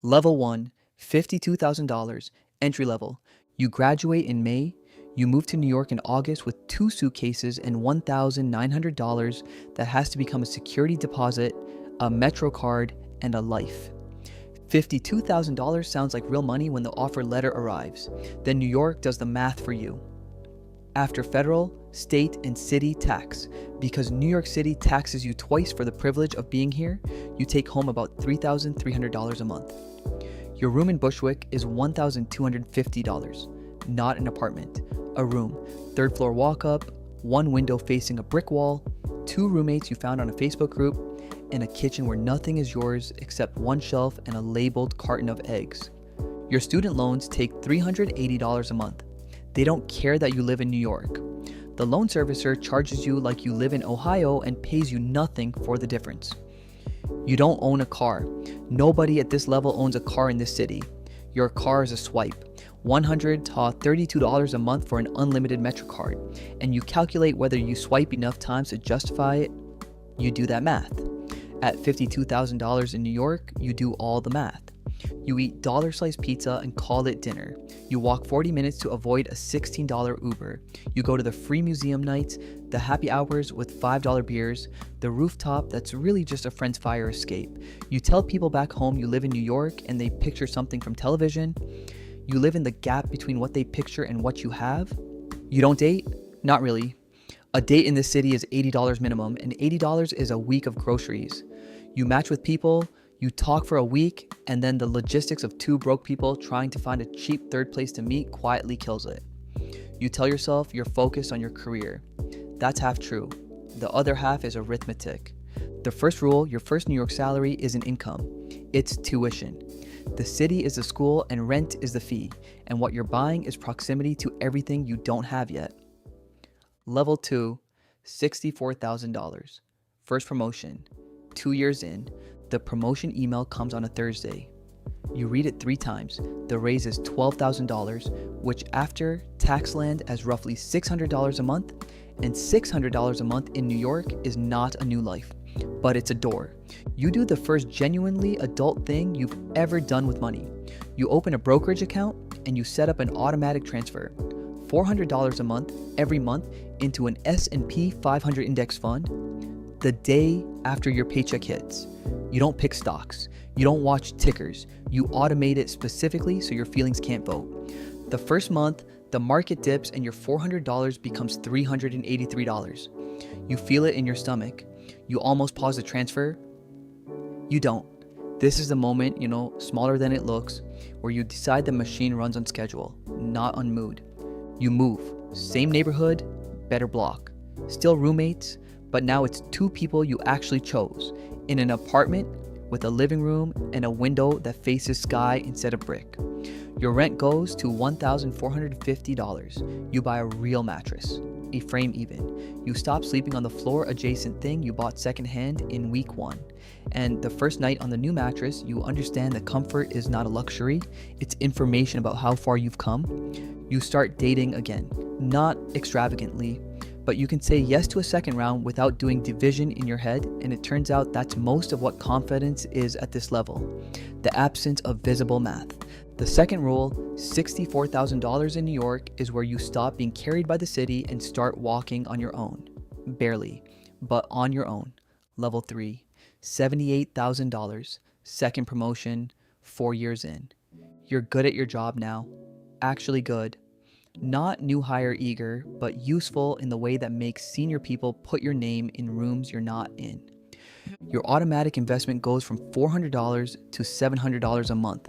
Level 1, $52,000, entry level. You graduate in May. You move to New York in August with 2 suitcases and $1,900 that has to become a security deposit, a Metro card, and a life. $52,000 sounds like real money when the offer letter arrives. Then New York does the math for you. After federal, state, and city tax, because New York City taxes you twice for the privilege of being here, you take home about $3,300 a month. Your room in Bushwick is $1,250, not an apartment, a room, third floor walk up, one window facing a brick wall, 2 roommates you found on a Facebook group, and a kitchen where nothing is yours except one shelf and a labeled carton of eggs. Your student loans take $380 a month. They don't care that you live in New York. The loan servicer charges you like you live in Ohio and pays you nothing for the difference. You don't own a car. Nobody at this level owns a car in this city. Your car is a swipe. $100 to $32 a month for an unlimited Metro card. And you calculate whether you swipe enough times to justify it. You do that math. At $52,000 in New York, you do all the math. You eat dollar-sized pizza and call it dinner. You walk 40 minutes to avoid a $16 Uber. You go to the free museum nights, the happy hours with $5 beers, the rooftop that's really just a friend's fire escape. You tell people back home you live in New York and they picture something from television. You live in the gap between what they picture and what you have. You don't date? Not really. A date in this city is $80 minimum, and $80 is a week of groceries. You match with people, you talk for a week, and then the logistics of 2 broke people trying to find a cheap third place to meet quietly kills it. You tell yourself you're focused on your career. That's half true. The other half is arithmetic. The first rule, your first New York salary isn't income. It's tuition. The city is the school and rent is the fee, and what you're buying is proximity to everything you don't have yet. Level 2, $64,000. First promotion. 2 years in, the promotion email comes on a Thursday. You read it 3 times. The raise is $12,000, which after tax land as roughly $600 a month, and $600 a month in New York is not a new life, but it's a door. You do the first genuinely adult thing you've ever done with money. You open a brokerage account and you set up an automatic transfer. $400 a month every month into an S&P 500 index fund the day after your paycheck hits. You don't pick stocks. You don't watch tickers. You automate it specifically so your feelings can't vote. The first month, the market dips and your $400 becomes $383. You feel it in your stomach. You almost pause the transfer. You don't. This is the moment, smaller than it looks, where you decide the machine runs on schedule, not on mood. You move. Same neighborhood, better block. Still roommates, but now it's 2 people you actually chose, in an apartment with a living room and a window that faces sky instead of brick. Your rent goes to $1,450. You buy a real mattress, a frame even. You stop sleeping on the floor adjacent thing you bought secondhand in week 1. And the first night on the new mattress, you understand that comfort is not a luxury, it's information about how far you've come. You start dating again, not extravagantly, but you can say yes to a second round without doing division in your head, and it turns out that's most of what confidence is at this level, the absence of visible math. The second rule, $64,000 in New York, is where you stop being carried by the city and start walking on your own. Barely, but on your own. Level 3, $78,000, second promotion, 4 years in. You're good at your job now, actually good. Not new hire eager, but useful in the way that makes senior people put your name in rooms you're not in. Your automatic investment goes from $400 to $700 a month.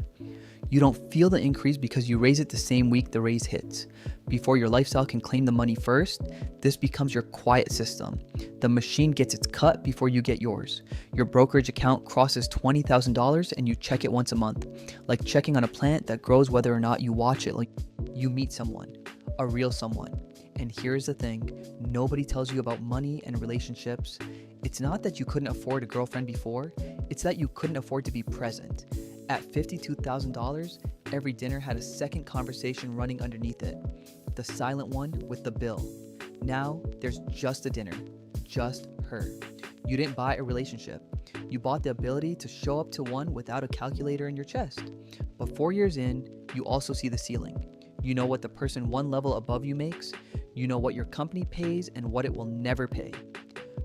You don't feel the increase because you raise it the same week the raise hits. Before your lifestyle can claim the money first, this becomes your quiet system. The machine gets its cut before you get yours. Your brokerage account crosses $20,000 and you check it once a month, like checking on a plant that grows whether or not you watch it. Like you meet someone, a real someone. And here's the thing, nobody tells you about money and relationships. It's not that you couldn't afford a girlfriend before, it's that you couldn't afford to be present. At $52,000, every dinner had a second conversation running underneath it. The silent one with the bill. Now, there's just a dinner. Just her. You didn't buy a relationship. You bought the ability to show up to one without a calculator in your chest. But 4 years in, you also see the ceiling. You know what the person one level above you makes. You know what your company pays and what it will never pay.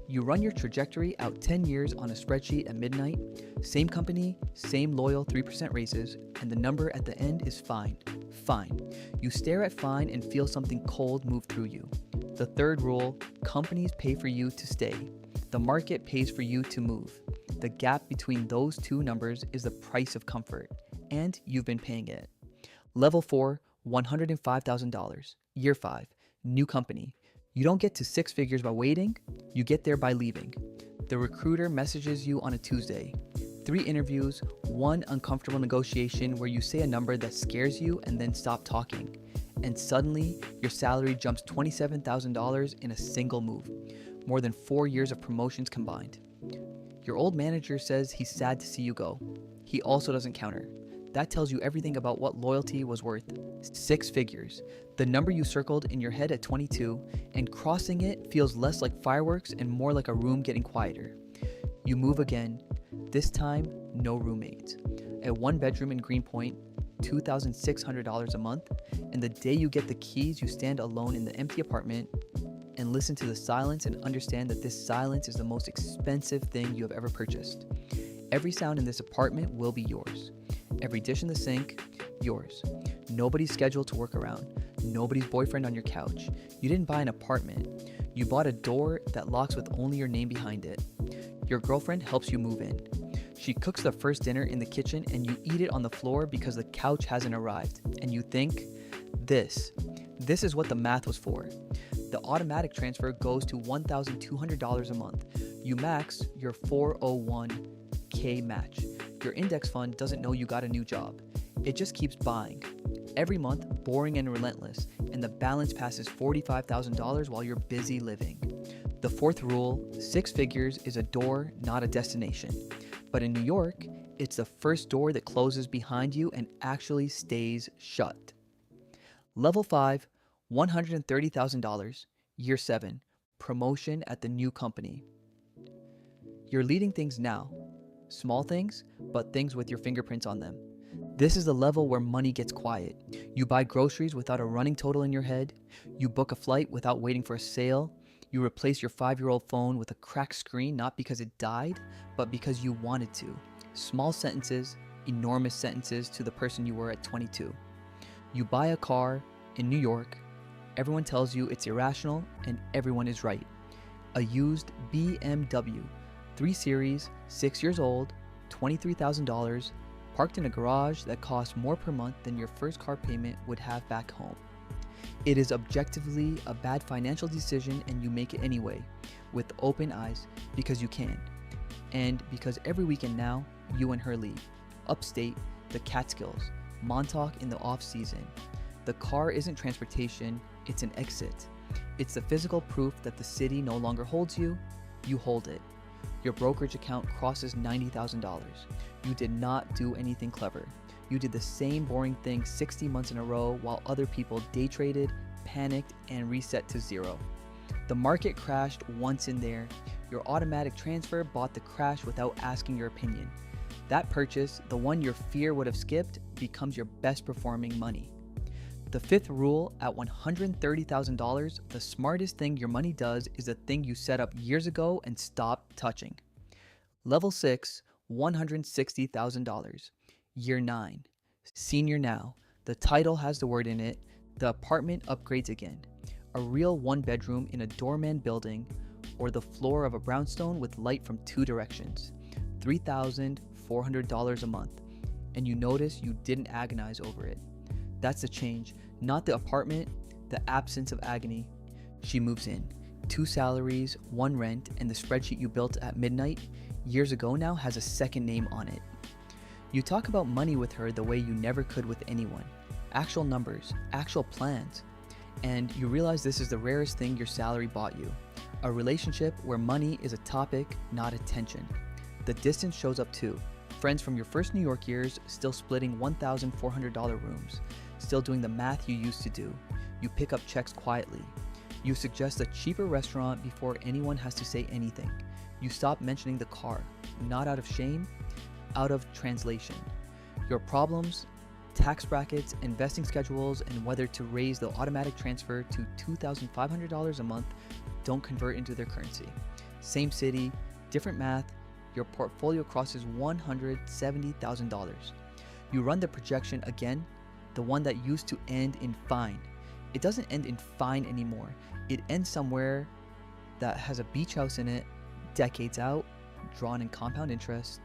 You run your trajectory out 10 years on a spreadsheet at midnight. Same company, same loyal 3% raises, and the number at the end is fine. Fine. You stare at fine and feel something cold move through you. The third rule, companies pay for you to stay. The market pays for you to move. The gap between those two numbers is the price of comfort, and you've been paying it. Level 4, $105,000. Year 5, new company. You don't get to 6 figures by waiting, you get there by leaving. The recruiter messages you on a Tuesday. 3 interviews, 1 uncomfortable negotiation where you say a number that scares you and then stop talking. And suddenly, your salary jumps $27,000 in a single move. More than 4 years of promotions combined. Your old manager says he's sad to see you go. He also doesn't counter. That tells you everything about what loyalty was worth. 6 figures, the number you circled in your head at 22, and crossing it feels less like fireworks and more like a room getting quieter. You move again, this time no roommates. A 1-bedroom in Greenpoint, $2,600 a month, and the day you get the keys you stand alone in the empty apartment and listen to the silence and understand that this silence is the most expensive thing you have ever purchased. Every sound in this apartment will be yours. Every dish in the sink, yours. Nobody's scheduled to work around. Nobody's boyfriend on your couch. You didn't buy an apartment. You bought a door that locks with only your name behind it. Your girlfriend helps you move in. She cooks the first dinner in the kitchen and you eat it on the floor because the couch hasn't arrived. And you think, this is what the math was for. The automatic transfer goes to $1,200 a month. You max your 401k match. Your index fund doesn't know you got a new job. It just keeps buying. Every month, boring and relentless, and the balance passes $45,000 while you're busy living. The fourth rule, 6 figures is a door, not a destination. But in New York, it's the first door that closes behind you and actually stays shut. Level 5, $130,000. Year 7, promotion at the new company. You're leading things now. Small things, but things with your fingerprints on them. This is the level where money gets quiet. You buy groceries without a running total in your head. You book a flight without waiting for a sale. You replace your 5-year-old phone with a cracked screen, not because it died, but because you wanted to. Small sentences, enormous sentences to the person you were at 22. You buy a car in New York. Everyone tells you it's irrational, and everyone is right. A used BMW 3 Series, 6 years old, $23,000, parked in a garage that costs more per month than your first car payment would have back home. It is objectively a bad financial decision and you make it anyway, with open eyes, because you can. And because every weekend now, you and her leave. Upstate, the Catskills, Montauk in the off-season. The car isn't transportation, it's an exit. It's the physical proof that the city no longer holds you, you hold it. Your brokerage account crosses $90,000. You did not do anything clever. You did the same boring thing 60 months in a row while other people day traded, panicked, and reset to zero. The market crashed once in there. Your automatic transfer bought the crash without asking your opinion. That purchase, the one your fear would have skipped, becomes your best performing money. The fifth rule, at $130,000, the smartest thing your money does is the thing you set up years ago and stopped touching. Level 6, $160,000. Year 9. Senior now. The title has the word in it. The apartment upgrades again. A real 1-bedroom in a doorman building, or the floor of a brownstone with light from 2 directions. $3,400 a month. And you notice you didn't agonize over it. That's the change, not the apartment, the absence of agony. She moves in. 2 salaries, 1 rent, and the spreadsheet you built at midnight years ago now has a second name on it. You talk about money with her the way you never could with anyone. Actual numbers, actual plans. And you realize this is the rarest thing your salary bought you. A relationship where money is a topic, not attention. The distance shows up too. Friends from your first New York years still splitting $1,400 rooms. Still doing the math you used to do. You pick up checks quietly. You suggest a cheaper restaurant before anyone has to say anything. You stop mentioning the car, not out of shame, out of translation. Your problems, tax brackets, investing schedules, and whether to raise the automatic transfer to $2,500 a month don't convert into their currency. Same city, different math, your portfolio crosses $170,000. You run the projection again, the one that used to end in fine. It doesn't end in fine anymore. It ends somewhere that has a beach house in it, decades out, drawn in compound interest.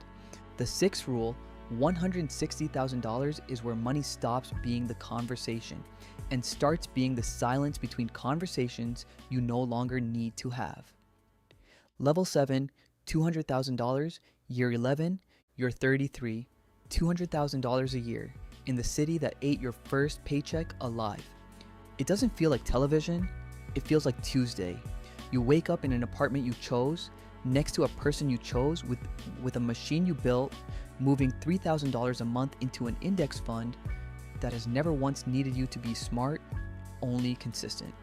The sixth rule, $160,000 is where money stops being the conversation and starts being the silence between conversations you no longer need to have. Level 7, $200,000, year 11, you're 33, $200,000 a year in the city that ate your first paycheck alive. It doesn't feel like television, it feels like Tuesday. You wake up in an apartment you chose, next to a person you chose, with a machine you built, moving $3,000 a month into an index fund that has never once needed you to be smart, only consistent.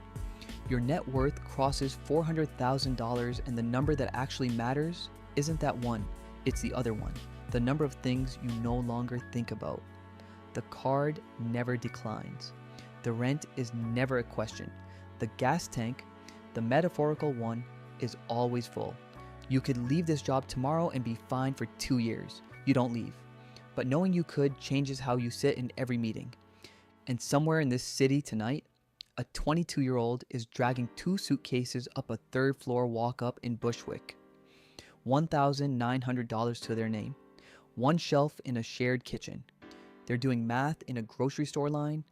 Your net worth crosses $400,000, and the number that actually matters isn't that one, it's the other one, the number of things you no longer think about. The card never declines. The rent is never a question. The gas tank, the metaphorical one, is always full. You could leave this job tomorrow and be fine for 2 years. You don't leave. But knowing you could changes how you sit in every meeting. And somewhere in this city tonight, a 22-year-old is dragging 2 suitcases up a 3rd floor walk-up in Bushwick. $1,900 to their name. 1 shelf in a shared kitchen. They're doing math in a grocery store line,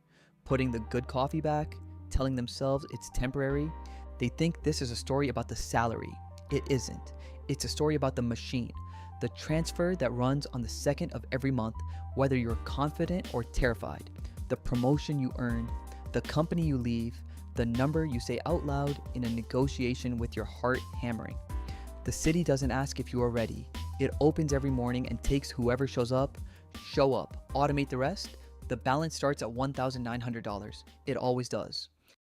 putting the good coffee back, telling themselves it's temporary. They think this is a story about the salary. It isn't. It's a story about the machine, the transfer that runs on the 2nd of every month, whether you're confident or terrified, the promotion you earn, the company you leave, the number you say out loud in a negotiation with your heart hammering. The city doesn't ask if you are ready. It opens every morning and takes whoever shows up. Show up, automate the rest. The balance starts at $1,900. It always does.